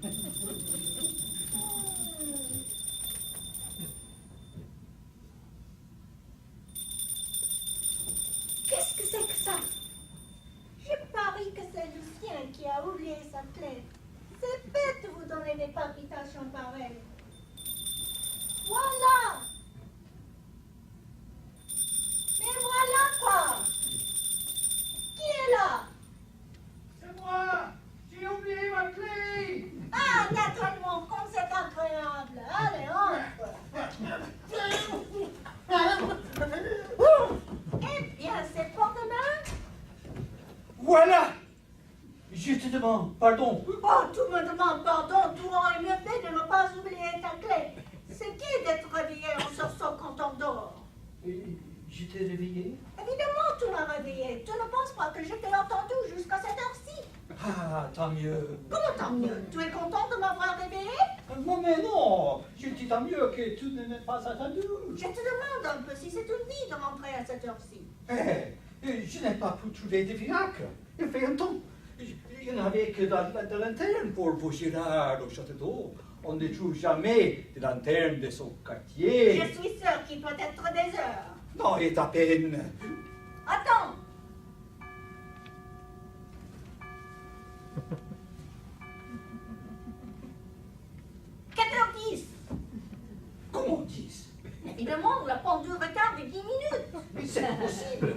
Qu'est-ce que c'est que ça? Je parie que c'est Lucien qui a oublié sa clé. C'est bête de vous donner des palpitations pareilles. Voilà! Mais voilà quoi! Qui est là? C'est moi! J'ai oublié ma clé! Ah, naturellement, comme c'est incroyable! Allez, entre! Eh bien, c'est pour demain? Voilà! Je te demande pardon. Oh, tout me demande pardon, tout aurait mieux fait de ne pas oublier ta clé. C'est qui d'être réveillé en sursaut quand on dort? Je t'ai réveillé? Évidemment, tu m'as réveillé. Tu ne penses pas que je t'ai entendu jusqu'à cette heure-ci? Ah, tant mieux. Comment tant mieux? Tu es content de m'avoir réveillé? Non, mais non! Je dis tant mieux que tu ne m'aies pas attendu. Je te demande un peu si c'est une vie de rentrer à cette heure-ci. Je n'ai pas pu trouver de fiacre. Il fait un temps. Il n'y en avait que de lanterne pour vos Girard au château d'eau. On ne trouve jamais de lanterne de son quartier. Je suis sûre qu'il peut être des heures. Non, et à peine. Attends. Comment 10? Évidemment, la pendule retarde de 10 minutes. Mais c'est impossible.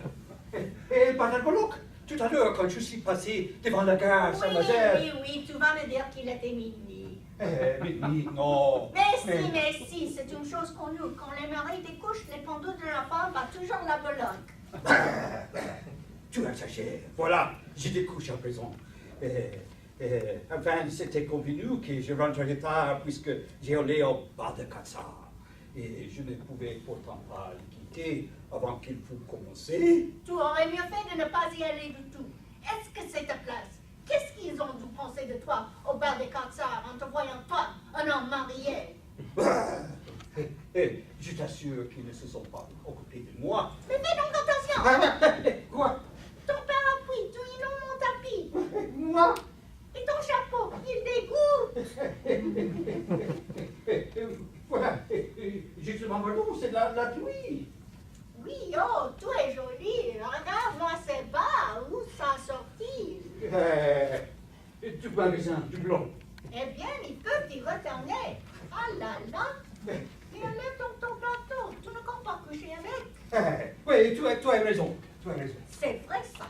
Et par la colloque, tout à l'heure, quand je suis passé devant la gare Saint-Nazaire. Oui, tu vas me dire qu'il était minuit. Minuit, non. Mais si, c'est une chose connue. Quand les maris découchent, les pendules de la femme battent toujours la beloque. Tu exagères. Voilà, je découche à présent. Enfin, c'était convenu que je rentrerais tard puisque j'ai allé au bar de Katsar. Et je ne pouvais pourtant pas le quitter avant qu'il fût commencé. Tu aurais mieux fait de ne pas y aller du tout. Est-ce que c'est ta place? Qu'est-ce qu'ils ont dû penser de toi au bar de Katsar en te voyant toi, un homme marié? Je t'assure qu'ils ne se sont pas occupés de moi. Mais fais donc attention! Quoi? Ton parapluie, tu inondes mon tapis. Moi? Et ton chapeau, il dégoûte. Voilà, justement, pardon, c'est de la pluie. Oui, oh, tu es jolie. Regarde-moi ces bas, où ça sortit? Du magasin, du blond. Eh bien, il peut y retourner. Ah là là. Mais enlève donc ton plateau. Tu ne comptes pas coucher avec. Oui, tu as raison. Tu as raison. C'est vrai ça.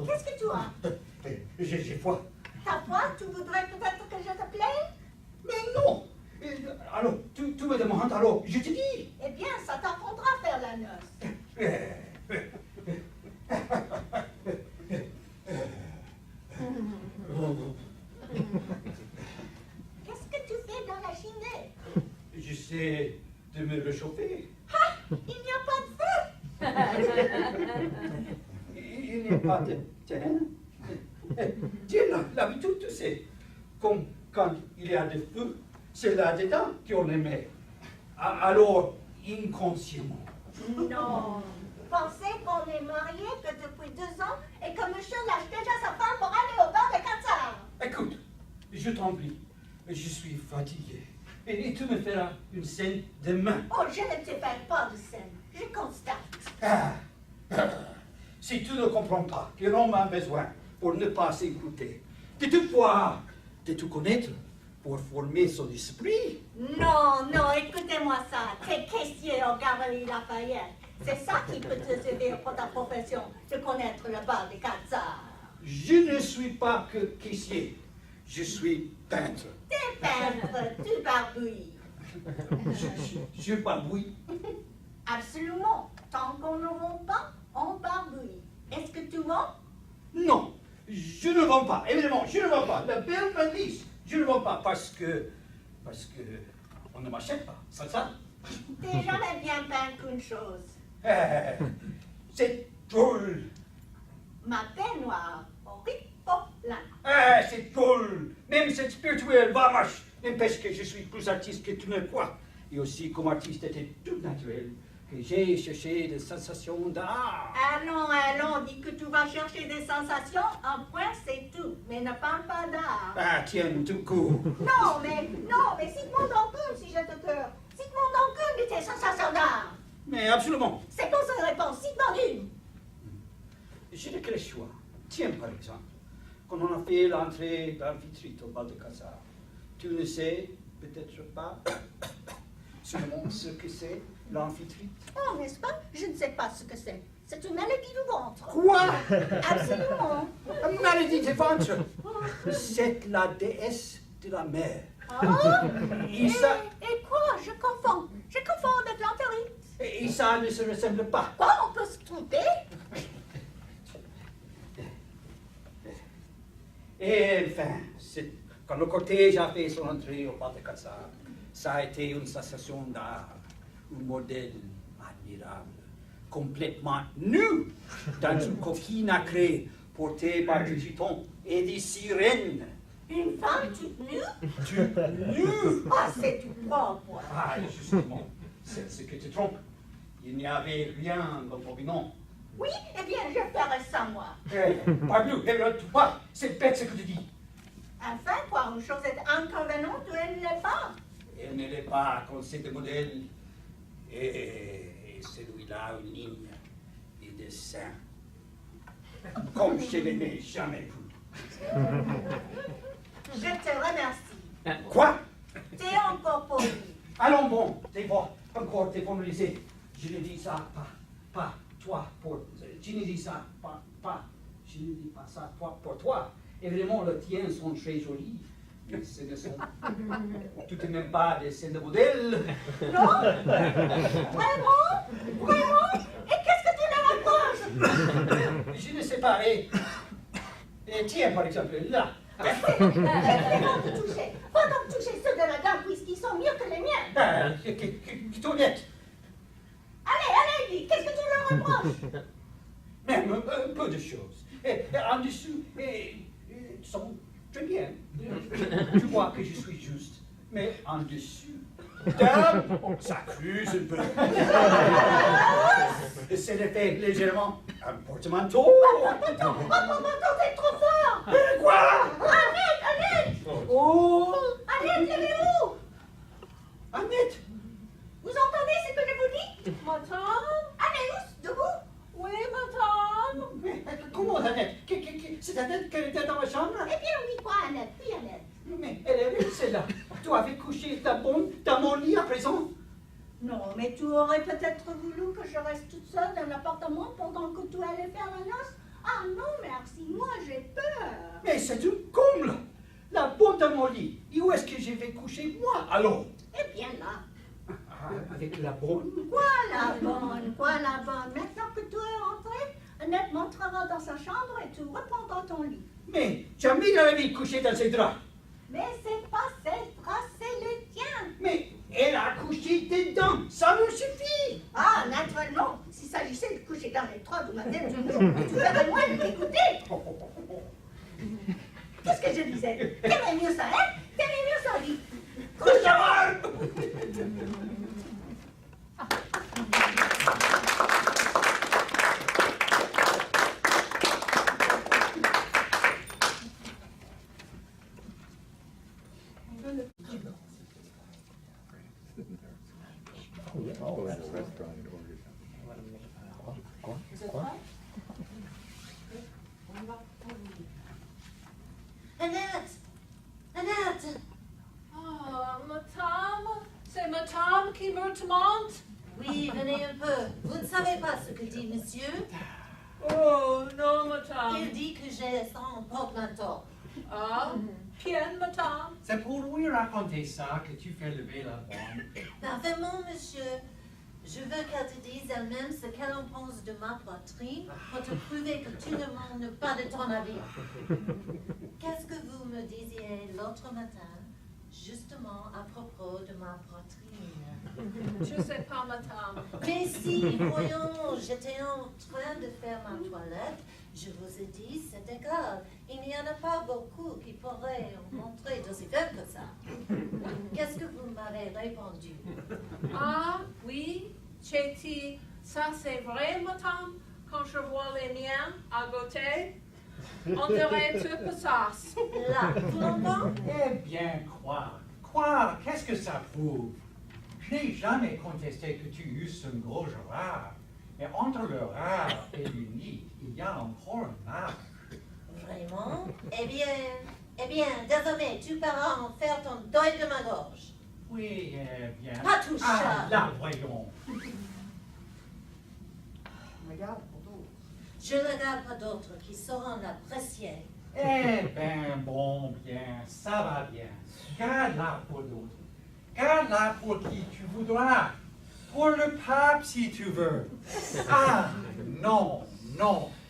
Qu'est-ce que tu as? J'ai froid. T'as froid? Tu voudrais peut-être que je te plaie? Mais non. Alors, tu me demandes, alors, je te dis. Eh bien, ça t'apprendra à faire la noce. Qu'est-ce que tu fais dans la cheminée? J'essaie de me réchauffer. Ah! Il n'y a pas de feu! Il n'y a pas de terrain. Dieu, l'habitude, tu sais. Comme quand il y a des feux, c'est là-dedans qu'on les met. Alors, inconsciemment. Non. Pensez qu'on est mariés que depuis 2 ans et que monsieur lâche déjà sa femme pour aller au bar de Katsar. Écoute, je t'en prie, je suis fatigué. Et tu me feras une scène demain. Oh, je ne te fais pas de scène. Je constate. Si tu ne comprends pas que l'homme a besoin pour ne pas s'écouter, de tout voir, de tout connaître, pour former son esprit. Non, écoutez-moi ça. T'es caissier au Galerie Lafayette. C'est ça qui peut te servir pour ta profession, de connaître le bar de Katsar. Je ne suis pas que caissier, je suis peintre. T'es peintre, tu barbouilles. Je barbouille. Absolument. Tant qu'on ne vend pas, on barbouille. Est-ce que tu vends? Non, je ne vends pas, évidemment, je ne vends pas. La belle valise, je ne vends pas parce que on ne m'achète pas, c'est ça. T'es jamais bien peint qu'une chose. C'est drôle. Ma peignoir, oripola. C'est drôle. Même cette spirituelle marche n'empêche que je suis plus artiste que tu ne le crois. Et aussi, comme artiste, était tout naturel. que j'ai cherché des sensations d'art. Allons, dis que tu vas chercher des sensations, un point c'est tout, mais ne parle pas d'art. Ah, tiens, tout court. Non, mais cite-moi donc une si j'ai de cœur. Cite-moi donc une de tes sensations d'art. Mais absolument. C'est quoi cette réponse? Cite-moi une. J'ai de quel choix. Tiens, par exemple, quand on a fait l'entrée d'Amphitrite au bal de Cassar, tu ne sais peut-être pas seulement ce que c'est l'Amphitrite. Oh, n'est-ce pas? Je ne sais pas ce que c'est. C'est une maladie du ventre. Quoi? Absolument. Une maladie du ventre. C'est la déesse de la mer. Et, Et ça, et quoi? Je confonds avec l'antérite. et ça ne se ressemble pas. Quoi? On peut se tromper? Et enfin, quand le cortège a fait son entrée au bal de Cassar, ça a été une sensation d'art, un modèle admirable, complètement nu, dans une coquille nacrée, portée par des tritons et des sirènes. Une femme toute nue? Toute nue! Ah, c'est du propre. Ah, justement, c'est ce que tu trompes. Il n'y avait rien dans ton bilan. Oui, eh bien, je ferai ça, moi. Parbleu, toi, c'est bête ce que tu dis. Enfin, quoi, une chose est inconvenante ou elle ne l'est pas. Elle ne l'est pas quand c'est le modèle. Et celui-là, une ligne et dessin. Comme je ne l'ai jamais vu. Je te remercie. Quoi? T'es encore poli. Allons bon, tes voix, encore déformalisées. Je ne dis ça pas toi pour... Je ne dis ça pas. Je ne dis pas ça pour toi. Évidemment, les tiens sont très jolis. Mais ce ne sont tout de même pas des scènes de modèle. Non? Vraiment? Et qu'est-ce que tu leur reproches? Je ne sais pas. Et tiens, par exemple, là. Va donc toucher ceux de la dame puisqu'ils sont mieux que les miens. Qui t'honnête. Allez, dis, qu'est-ce que tu leur reproches? Même un peu de choses. Et en dessous, ils sont très bien. Tu vois que je suis juste. Mais en dessous, dame, ça cruse un peu. C'est l'effet légèrement un portemanteau. Portemanteau, t'es trop fort. Quoi? Annette! Oh! Annette, levez-vous! Annette! Vous entendez ce que je vous dis? Madame? Annette, debout! Oui, madame? Mais comment Annette? C'est Annette qui était dans ma chambre? Eh bien, oui, quoi, Annette? Oui, Annette. Mais elle est belle, celle-là. Tu avais couché ta bombe dans mon lit à présent? Non, mais tu aurais peut-être voulu que je reste toute seule dans l'appartement pendant que tu allais faire la noce? Ah non, merci, moi j'ai peur. Mais c'est un comble! La bonne dans mon lit. Et où est-ce que je vais coucher, moi, alors? Eh bien là. Avec la bonne? Quoi la bonne? Maintenant que tu es rentré, Annette montrera dans sa chambre et tu reprendras ton lit. Mais jamais dans la vie couché dans ses draps. Mais c'est pas ses draps, c'est les tiens. Mais elle a couché dedans, ça me suffit. Ah, naturellement, s'il s'agissait de coucher dans les draps de Madame Junot, tu ferais moins de m'écouter. Qu'est-ce que je disais? T'aimais mieux ça, hein? T'aimais mieux ça, dit. Annette! Ah, madame? C'est madame qui me demande? Oui, venez un peu. Vous ne savez pas ce que dit monsieur? Oh, non, madame. Il dit que j'ai son portemanteau. Ah, bien, madame. C'est pour lui raconter ça que tu fais lever la bombe. Ben, vraiment, monsieur, je veux qu'elle te dise elle-même ce qu'elle en pense de ma poitrine pour te prouver que tu ne demandes pas de ton avis. Qu'est-ce que vous me disiez l'autre matin, justement à propos de ma poitrine? Je sais pas, madame. Mais si, voyons, j'étais en train de faire ma toilette, je vous ai dit, c'est égal. Il n'y en a pas beaucoup qui pourraient en montrer d'aussi belle que ça. Qu'est-ce que vous m'avez répondu? Ah, oui, Chéti, ça c'est vrai, madame. Quand je vois les miens à côté, on dirait tout passasse. Là, tout l'entends? Eh bien, quoi, qu'est-ce que ça prouve? Je n'ai jamais contesté que tu eusses un gros Gérard. Mais entre le rare et l'unique, il y a encore un marge. Vraiment? Eh bien, désormais, tu pourras en faire ton deuil de ma gorge. Oui, eh bien. Pas tout Ah, ça. là, voyons. Regarde, photo. Je ne regarde pas d'autres qui sauront l'apprécier. Eh bien, bon, bien, ça va bien. Garde-la pour d'autres. Garde-la pour qui tu voudras. Pour le pape, si tu veux. Ah, non,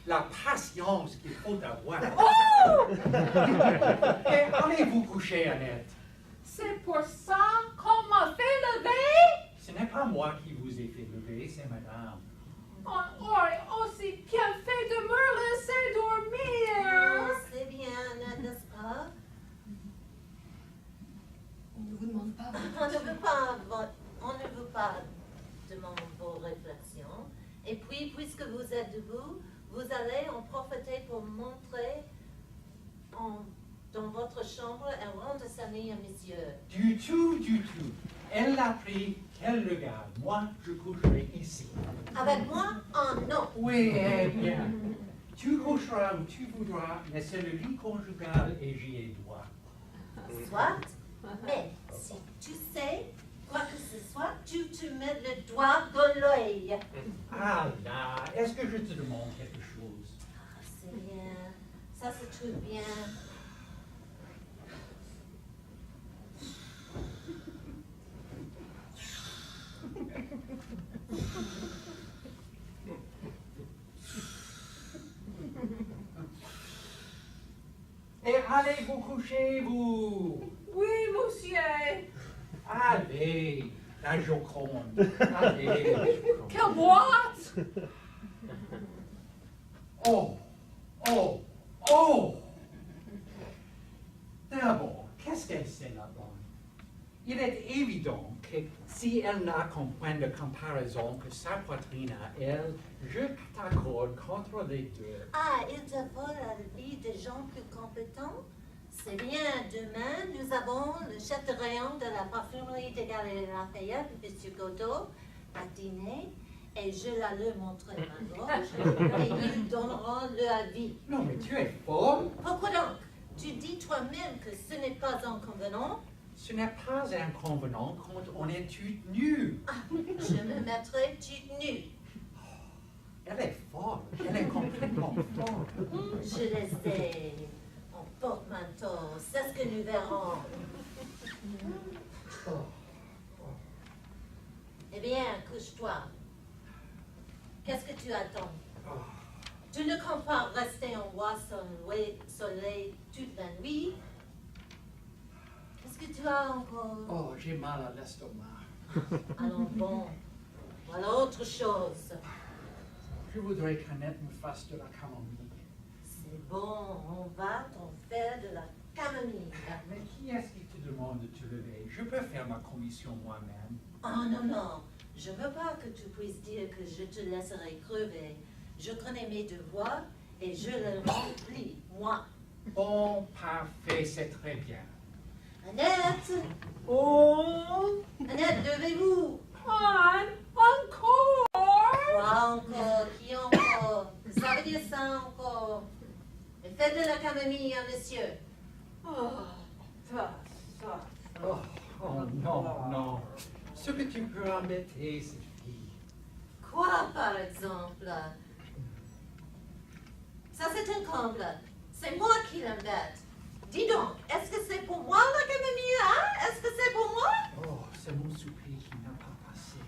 la patience qu'il faut avoir. Oh! Et allez-vous coucher, Annette. C'est pour ça qu'on m'a fait lever? Ce n'est pas moi qui vous ai fait lever, c'est madame. On aurait aussi bien fait de me laisser Oh, dormir. c'est bien, n'est-ce pas? On ne vous demande pas. On ne veut pas demander vos réflexions. Et puis, puisque vous êtes debout, vous allez en profiter pour montrer dans votre chambre un rang de famille à monsieur. Du tout. Elle l'a pris, qu'elle le garde. Moi, je coucherai ici. Avec moi? Oh non! Oui, eh bien. Tu coucheras où tu voudras, mais c'est le lit conjugal et j'y ai droit. Soit, mais si tu sais, quoi que ce soit, tu te mets le doigt dans l'œil. Ah là, est-ce que je te demande quelque chose? Ah, c'est bien, ça se trouve bien. Et allez vous coucher, vous! Oui, monsieur. Allez, la Joconde. Allez. Quelle boîte? Oh! D'abord, qu'est-ce qu'elle sait là-bas? Il est évident que si elle n'a qu'un point de comparaison que sa poitrine à elle, je t'accorde contre les deux. Ah, il te faut l'avis de gens plus compétents? C'est bien, demain, nous avons le chef de rayon de la parfumerie de Galerie Lafayette, M. Godot, à dîner, et je la leur montrer ma gorge, et ils donneront leur avis. Non, mais tu es folle. Pourquoi donc? Tu dis toi-même que ce n'est pas inconvenant? Ce n'est pas inconvenant quand on est toutes nues. Ah, je me mettrai toute nue. Elle est folle. Elle est complètement folle. Je les ai en porte-manteau, c'est ce que nous verrons. Eh bien, couche-toi. Qu'est-ce que tu attends? Tu ne comptes pas rester en roi soleil toute la nuit? Qu'est-ce que tu as encore? Oh, j'ai mal à l'estomac. Allons bon, voilà autre chose. Je voudrais qu'Annette me fasse de la camomille. C'est bon, on va t'en faire de la camomille. Mais qui est-ce qui te demande de te lever? Je peux faire ma commission moi-même. Oh non, je veux pas que tu puisses dire que je te laisserai crever. Je connais mes devoirs et je les remplis, moi. Bon, parfait, c'est très bien. Annette! Oh, Annette, levez-vous! Anne, encore. Quoi encore? Qui encore? Ça veut dire ça encore. Et faites de la camomille à monsieur. Oh, ça. Oh non. Ce que tu peux embêter, cette fille. Quoi, par exemple? Ça, c'est un comble. C'est moi qui l'embête. Dis donc, est-ce que c'est pour moi la camomille, hein? Est-ce que c'est pour moi? Oh, c'est mon souper qui n'a pas passé.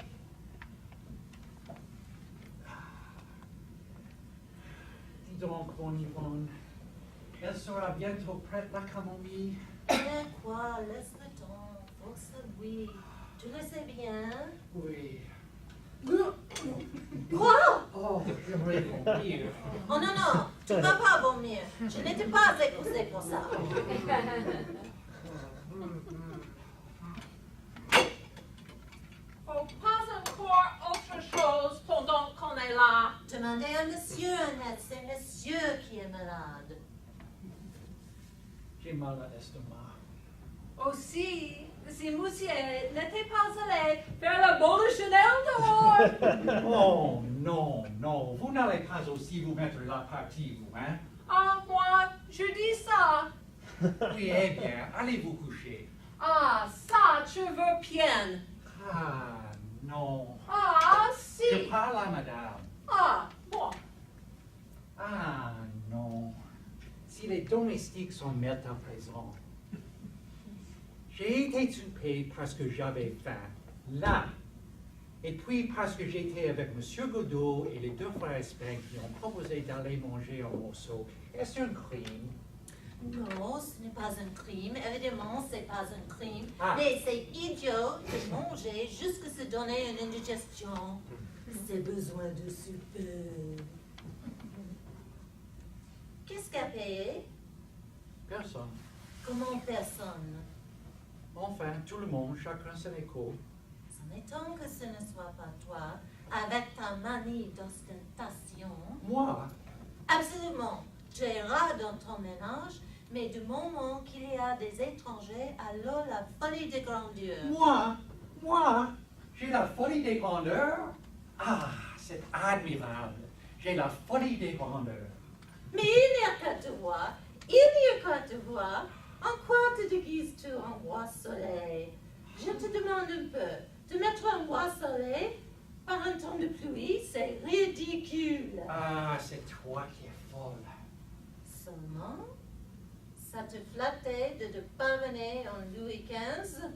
Dis donc, mon Yvonne, elle sera bientôt prête, la camomille. Mais quoi, laisse le temps. Force-lui. Tu le sais bien. Oui. Quoi? Oh, j'aimerais vomir. Oh non, tu ne vas pas vomir. Je n'étais pas épousée pour ça. Oh, pas encore autre Demandez à monsieur Annette, c'est monsieur qui est malade. J'ai mal à l'estomac. Aussi, si monsieur n'était pas allé faire le bol de Chanel dehors. Oh, non, non, vous n'allez pas aussi vous mettre la partie, vous, hein? Ah, moi, je dis ça. Oui, eh bien, allez vous coucher. Ah, ça, tu veux bien. Ah, non. Ah, si. Je parle à madame. Ah, moi. Ah, non. Si les domestiques sont maintenant présents. J'ai été soupé parce que j'avais faim, là. Et puis parce que j'étais avec M. Godot et les deux frères Espin qui ont proposé d'aller manger un morceau. Est-ce un crime? Non, ce n'est pas un crime. Évidemment, ce n'est pas un crime. Ah. Mais c'est idiot de manger jusqu'à se donner une indigestion. C'est besoin de souper. Qu'est-ce qu'a payé? Personne. Comment personne? Enfin, tout le monde, chacun son écho. Ça m'étonne que ce ne soit pas toi, avec ta manie d'ostentation. Moi? Absolument. Tu es rare dans ton ménage, mais du moment qu'il y a des étrangers, alors la folie de grandeur. Moi? J'ai la folie des grandeurs? Ah, c'est admirable. J'ai la folie des grandeurs. Mais il n'y a qu'à te voir. Il n'y a qu'à te voir. En quoi te déguises-tu en roi soleil? Je te demande un peu. Te mettre en roi soleil par un temps de pluie, c'est ridicule. Ah, c'est toi qui es folle. Seulement, ça te flattait de te pamener en Louis XV?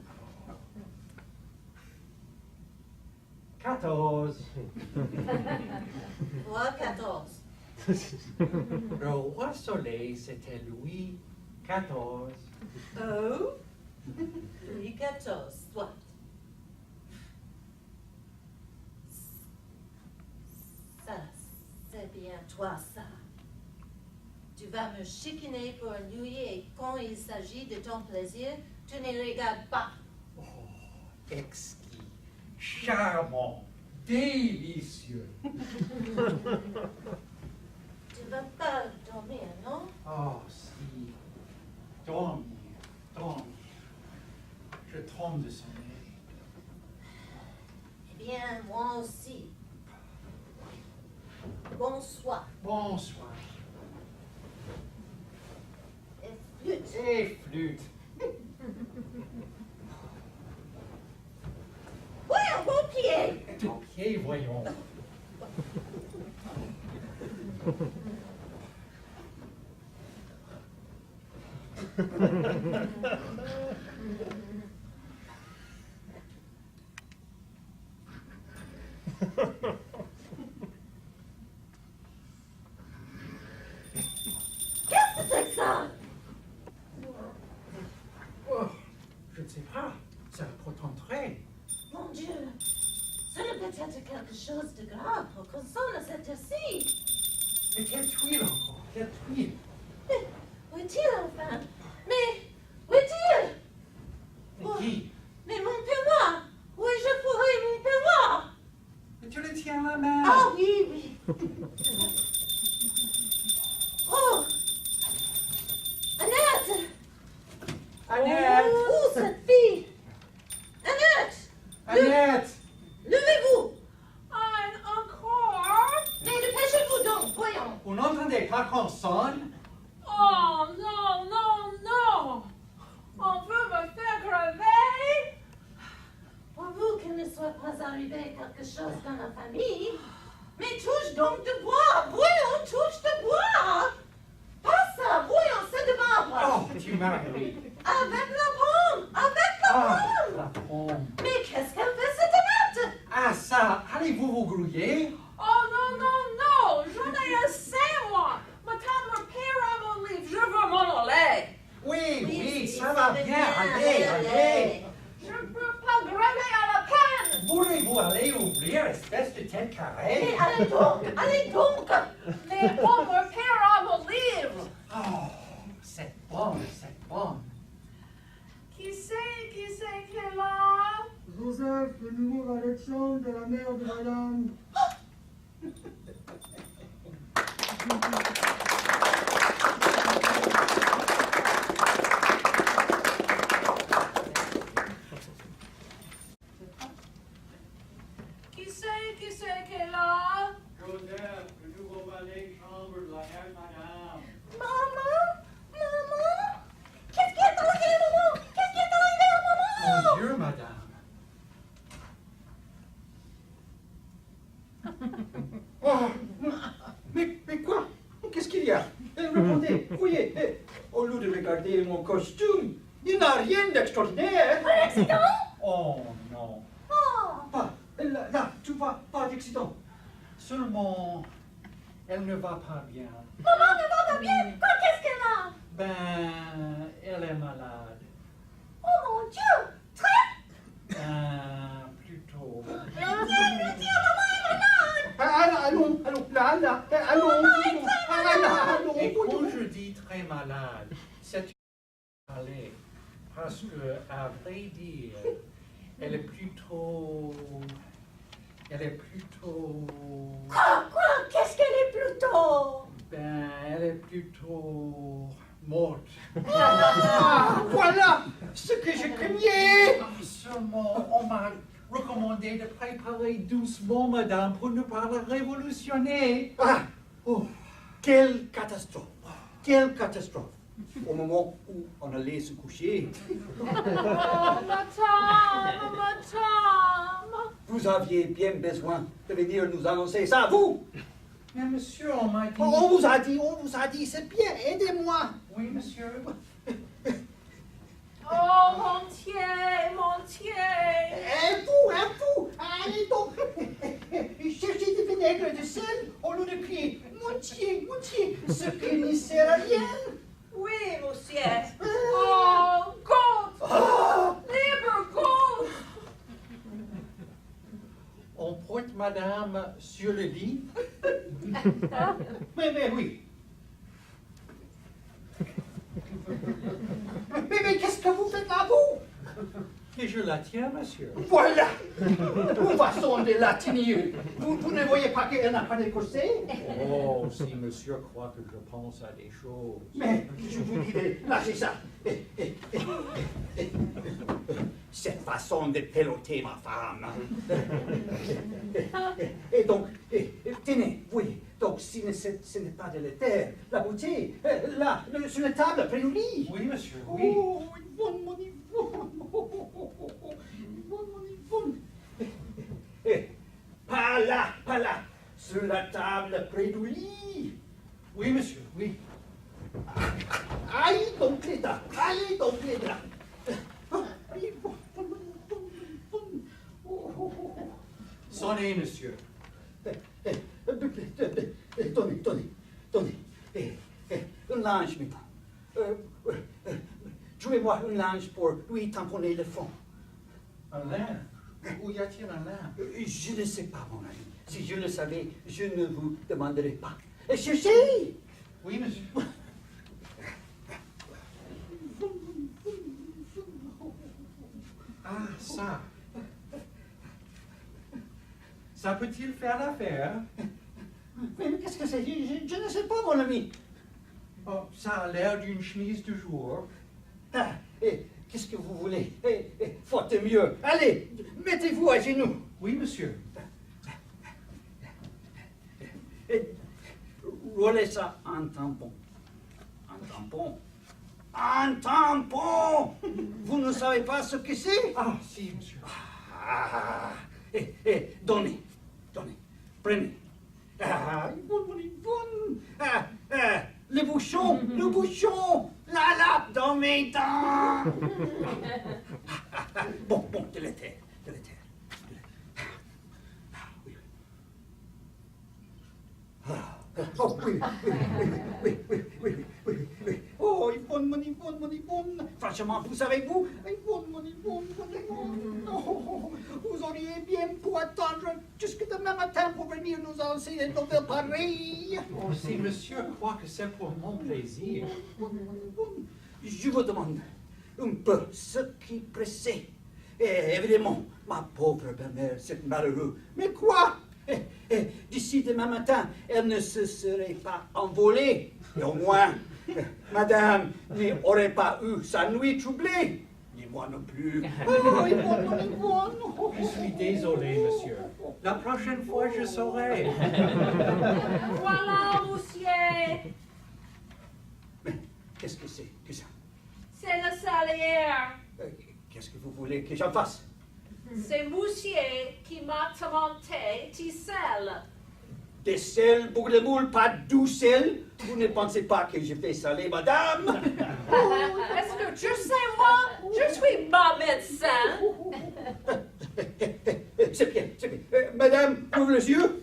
14. Roi 14. Le roi Soleil, c'était Louis XIV. Oh? Louis XIV, soit. Ça, c'est bien toi, ça. Tu vas me chicaner pour un Louis et quand il s'agit de ton plaisir, tu ne regardes pas. Oh, exquis, charmant, délicieux. Tu vas pas dormir, non? Oh, si. Dormir. Je tombe de sommeil. Eh bien, moi aussi. Bonsoir. Bonsoir. Et flûte. Et flûte. Voyons mon pied. Ton pied, voyons. Qu'est-ce que c'est que ça? Oh, je ne sais pas. Ça peut entrer. Mon Dieu, ce ne peut être quelque chose de grave pour qu'on sonne à cette heure-ci. Et quelle tuile encore? Quelle tuile? Mais où est-il enfin? Mais où est-il? Mais qui? Mais mon peignoir! Où ai-je fourré mon peignoir? Mais tu le tiens à la main. Ah oui, oui. Oh! Annette! Annette! Oh, cette fille! Annette! Annette! Levez-vous! Encore? Mais dépêchez-vous donc, voyons! Vous n'entendez pas qu'on sonne? Oh, non, non, non. On veut me faire crever. Pourvu qu'il ne soit pas arrivé quelque chose dans la famille. Mais touche donc de bois! Voyons, touche de bois! Pas ça! Voyons, c'est de marbre! Oh, tu m'as ri. Avec la pomme! Avec la Ah, pomme! la pomme. Mais qu'est-ce qu'elle fait, cette Annette? Ah, ça, allez-vous vous grouiller? Oh, non, non, non. J'en ai assez, moi. Ma tante me paiera mon livre. Je veux m'en aller. Oui, ça va bien. Allez. Je ne peux pas grever à la peine. Voulez-vous aller ouvrir, espèce de tête Mais carrée? allez donc! Allez donc! Mais on me paiera mon livre. Oh, c'est bon. Qui c'est qui est là? Joseph, le nouveau valet de chambre de la mère de madame. regardez mon costume. Il n'a rien d'extraordinaire. Un accident? Oh non. Oh, Pas, là, tu vois, pas d'accident. Seulement, elle ne va pas bien. maman ne va pas bien. Quoi, qu'est-ce qu'elle a? Ben, elle est malade. Oh mon Dieu, très. Plutôt. Maman est malade. Allons, là, allons, Et quand je dis très malade, c'est une maladie. Parce que, à vrai dire, elle est plutôt. Quoi, qu'est-ce qu'elle est plutôt? Ben, elle est plutôt morte. Ah, voilà ce que je craignais. Seulement, on m'a recommandé de préparer doucement, madame, pour ne pas la révolutionner. Ah, oh, quelle catastrophe. Quelle catastrophe. Au moment où on allait se coucher, Oh, madame. vous aviez bien besoin de venir nous annoncer ça, vous. Mais monsieur, on m'a dit... On vous a dit, c'est bien, aidez-moi. Oui, monsieur. Oh, mon pied. Un fou, allez donc, cherchez du vinaigre de sel au lieu de crier moitié, ce qui ne sert à rien. Oui, monsieur. Oh, goutte. Ah, Libre goutte. On porte madame sur le lit. mais oui. Mais qu'est-ce que vous faites là, vous? Et je la tiens, monsieur. Voilà, une façon de la tenir. Vous ne voyez pas qu'elle n'a pas de corset? Oh, si monsieur croit que je pense à des choses. Mais je vous dis de lâcher ça. Cette façon de peloter ma femme. Et donc, tenez, oui, donc si ce n'est pas de l'éther, la bouteille, là, sur la table, près du lit. Oui, monsieur, oui. Oh, Yvonne. Pas là, sur la table, près du lit. Oui, monsieur, oui. Allez donc les draps. Sonnez, monsieur. Donnez. Un linge maintenant. Jouez-moi un linge pour lui tamponner le front. Un linge? Où y a-t-il un linge? Je ne sais pas, mon ami. Si je le savais, je ne vous demanderais pas. Cherchez! Oui, monsieur. Ah, ça. Ça peut-il faire l'affaire? Mais qu'est-ce que c'est? Je ne sais pas, mon ami. Oh, ça a l'air d'une chemise de jour. Ah, qu'est-ce que vous voulez? Faute mieux. Allez, mettez-vous à genoux. Oui, monsieur. Roulez ça en tampon. Un tampon! Vous ne savez pas ce que c'est? Ah, si, monsieur. Ah, donnez. Prenez. Ah, Yvonne. Le bouchon. La lappe dans mes dents. Bon, de l'éther. Oh, oui. Oh, Yvonne. Franchement, vous savez-vous, Yvonne. Oh, vous auriez bien pu attendre jusque demain matin pour venir nous annoncer des nouvelles pareilles. Oh, si monsieur croit que c'est pour mon plaisir. Je vous demande un peu ce qui pressait. Et évidemment, ma pauvre belle-mère, c'est malheureux. Mais quoi? D'ici demain matin, elle ne se serait pas envolée. Et au moins, madame n'aurait pas eu sa nuit troublée. Ni moi non plus. Oh, Yvonne. Je suis désolé, monsieur. La prochaine fois, je saurai. Voilà, monsieur. Mais qu'est-ce que c'est que ça? C'est le salaire. Qu'est-ce que vous voulez que j'en fasse? C'est monsieur qui m'a demandé Ticelle. Des sels pour le moule, pas doux sel. Vous ne pensez pas que je fais saler, madame? Est-ce que tu sais, moi, je suis ma médecin. C'est bien, c'est bien. Madame, ouvre les yeux.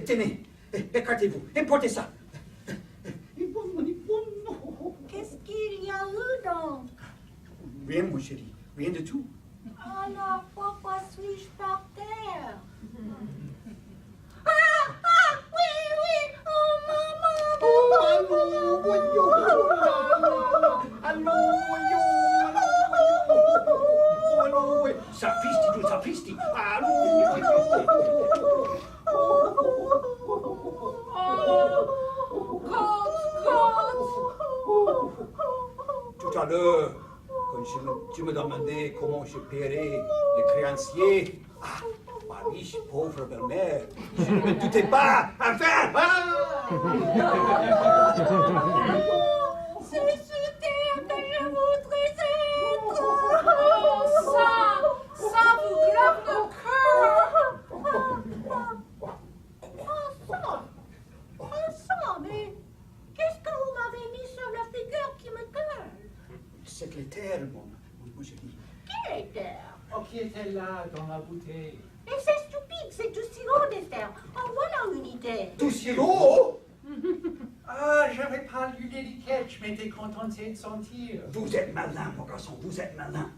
Tenez, écartez-vous. Et portez ça. Qu'est-ce qu'il y a eu donc? Rien, mon chéri. Rien du tout. Alors, pourquoi suis-je par terre? Oui, oh maman, Allô, sapristi, Tout à l'heure, quand tu me demandais comment je paierais les créanciers, ma riche pauvre belle-mère, je ne me doutais pas, enfin, c'est sur terre que je voudrais être. Oh, ça vous grave le cœur. Mais qu'est-ce que vous m'avez mis sur la figure qui me colle? c'est l'éther, mon chéri. Quel éther? Oh, qui était là dans la bouteille? Mais c'est stupide, c'est du sirop d'éther. En voilà une idée. Tout sirop? Ah, j'avais pas lu l'étiquette, je m'étais contenté de sentir. Vous êtes malin, mon garçon, vous êtes malin.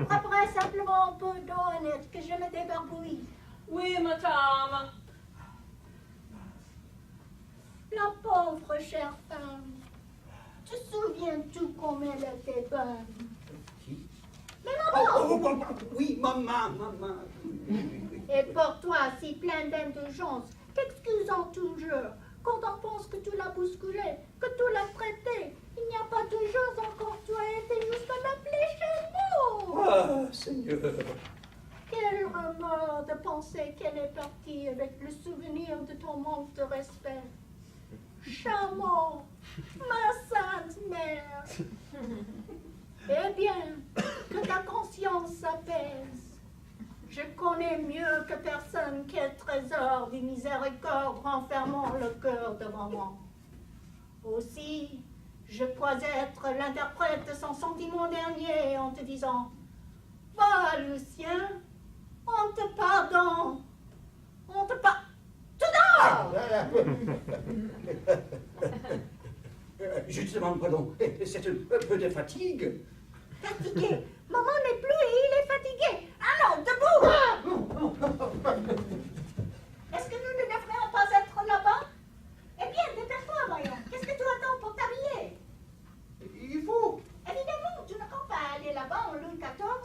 Après simplement un peu d'eau honnête que je me débarbouille. Oui, madame. La pauvre chère femme. Te souviens-tu comme elle était bonne? Qui? Mais maman! Oui, maman. Et pour toi, si plein d'indulgence, t'excusant toujours, quand on pense que tu l'as bousculé, que tu l'as traité, il n'y a pas 2 jours encore tu as été jusqu'à l'appeler chez nous. Ah, Seigneur. Quel remords de penser qu'elle est partie avec le souvenir de ton manque de respect. Chameau, ma sainte mère. Eh bien, que ta conscience s'apaise. Je connais mieux que personne quel trésor du miséricorde renfermant le cœur de maman. Aussi, je crois être l'interprète de son sentiment dernier en te disant « Va, Lucien, on te pardonne, on te pardonne. Tu dors !» Je te demande pardon, c'est un peu de fatigue. Fatigué. Maman n'est plus et il est fatigué. Allons, debout. Est-ce que nous ne devrions pas être là-bas? Eh bien, dépêche-toi, voyons. Qu'est-ce que tu attends pour t'habiller? Il faut. Évidemment, tu ne comptes pas aller là-bas en Louis XIV.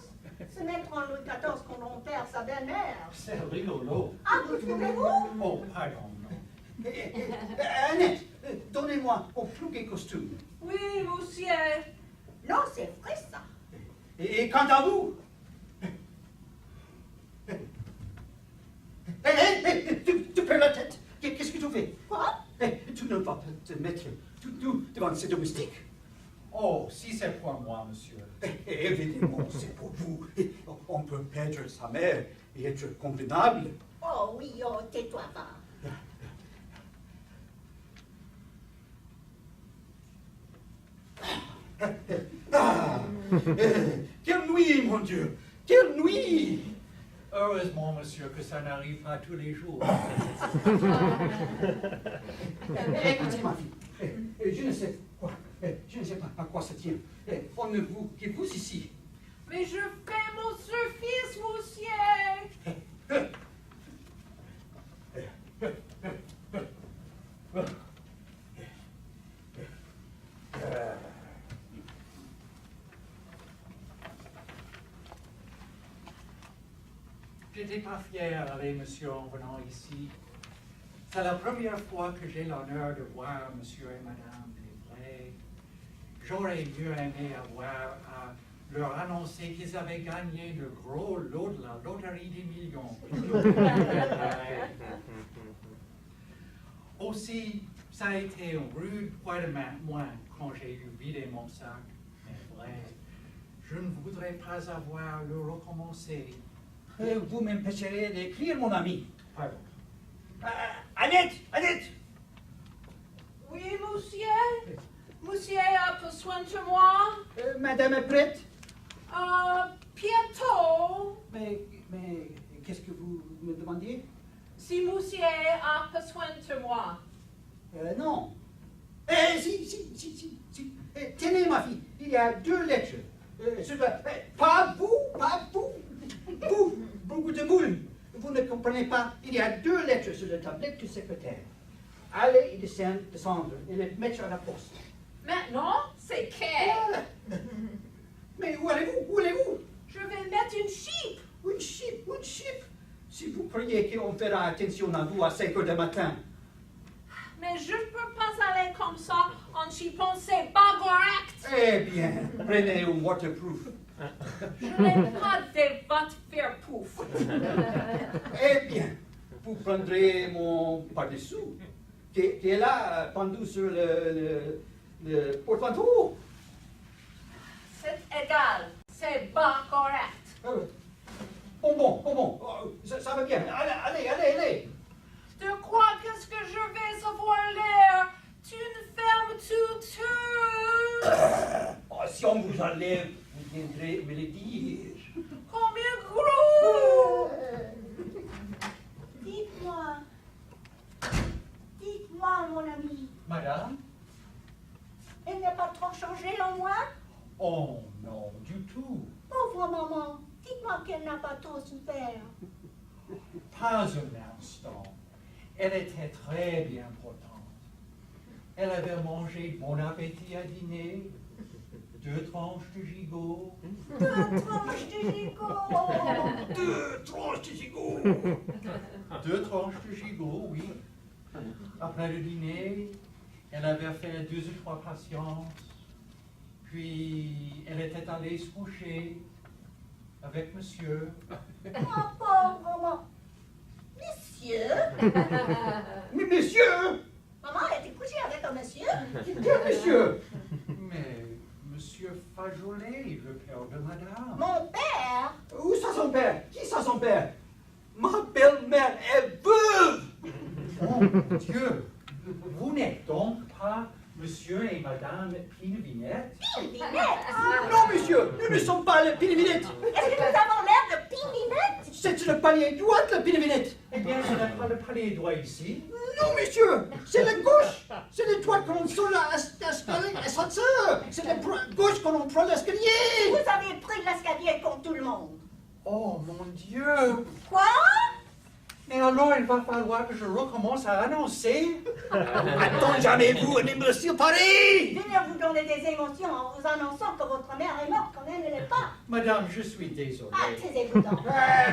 Se mettre en Louis XIV quand on perd sa belle-mère. C'est rigolo. Ah, vous trouvez-vous? Oh, pardon, non. Annette, donnez-moi mon plus gai costume. Oui, monsieur. Non, c'est vrai ça. Et quant à vous? Tu perds la tête. Qu'est-ce que tu fais? Quoi? Tu ne vas pas te mettre tout devant ces domestiques. Oh, si c'est pour moi, monsieur. Évidemment, c'est pour vous. On peut perdre sa mère et être convenable. Oh oui, oh, tais-toi, va. Quelle nuit, mon Dieu! Quelle nuit! Heureusement, monsieur, que ça n'arrive pas tous les jours. Écoutez, ma fille, je ne sais pas à quoi ça tient. On ne vous que vous ici. Mais je fais mon service, monsieur. J'étais pas fier d'aller, monsieur, en venant ici. C'est la première fois que j'ai l'honneur de voir monsieur et madame Desvrais. J'aurais mieux aimé avoir à leur annoncer qu'ils avaient gagné le gros lot de la loterie des millions. Aussi, ça a été un rude poids de moins quand j'ai dû vider mon sac. Mais vrai, je ne voudrais pas avoir le recommencer. Vous m'empêcherez d'écrire, mon ami. Pardon. Annette, Annette. Oui, monsieur? Monsieur a besoin de moi? Madame est prête? Bientôt. Mais qu'est-ce que vous me demandiez? Si monsieur a besoin de moi. Non. Si. Tenez, ma fille, il y a 2 lettres. Pas vous. Beaucoup de boules. Vous ne comprenez pas, il y a 2 lettres sur la tablette du secrétaire. Allez et descendre et les mettre à la poste. Maintenant, c'est quai. Mais où allez-vous? Je vais mettre une chip. Une chip. Si vous croyez qu'on fera attention à vous à 5 heures du matin. Mais je ne peux pas aller comme ça en chipant, c'est pas correct. Eh bien, prenez un waterproof. Je n'ai pas de bottes faire pouf. Eh bien, vous prendrez mon par-dessous, qui est là, pendu sur le porte-manteau. C'est égal, c'est pas correct. Bon, ça va bien. Allez. Tu crois que ce que je vais avoir l'air d'une ferme tout. Si on vous enlève, vous viendrez me le dire. Combien gros? Dites-moi, mon ami, Madame? elle n'est pas trop changée en moi? Oh non, du tout. Pauvre maman, dites-moi qu'elle n'a pas trop souffert. Pas un instant. Elle était très bien portante. Elle avait mangé bon appétit à dîner, 2 tranches de gigot. 2 tranches de gigot. 2 tranches de gigot. 2 tranches de gigot, oui. Après le dîner, elle avait fait 2 ou 3 patiences. Puis, elle était allée se coucher avec monsieur. Ma pauvre maman. Monsieur? Mais monsieur! Maman a été couchée avec un monsieur? Quel monsieur? Mais monsieur Fajolet, le père de madame. Mon père? Où ça son père? Qui ça son père? Ma belle-mère est veuve! Mon Dieu, vous n'êtes donc pas monsieur et madame Pinevinette? Pinevinette? Non, monsieur, nous ne sommes pas les Pinevinettes. Est-ce que nous avons l'air de Pinevinette? C'est le palier droit, la Pinevinette. Eh bien, je n'ai pas le palais droit ici. Non, monsieur, c'est la gauche. C'est le droit qu'on sur l'ascenseur. C'est la gauche qu'on prend l'escalier. Vous avez pris l'escalier comme tout le monde. Oh, mon Dieu! Quoi? Mais alors, il va falloir que je recommence à annoncer. Attends jamais vous un imbécile pareil. Venir vous donner des émotions en vous annonçant que votre mère est morte quand elle ne l'est pas. Madame, je suis désolé. Ah, taisez-vous donc.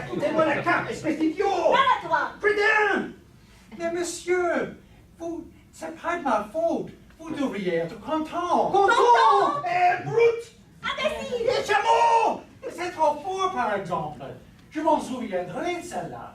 Foutez-moi la carte, espèce d'idiot. Voilà toi. Prudent. Mais monsieur, c'est pas de ma faute. Vous devriez être content. Content. Brute. Imbécile. Et chameau. C'est trop fort, par exemple. Je m'en souviendrai de celle-là.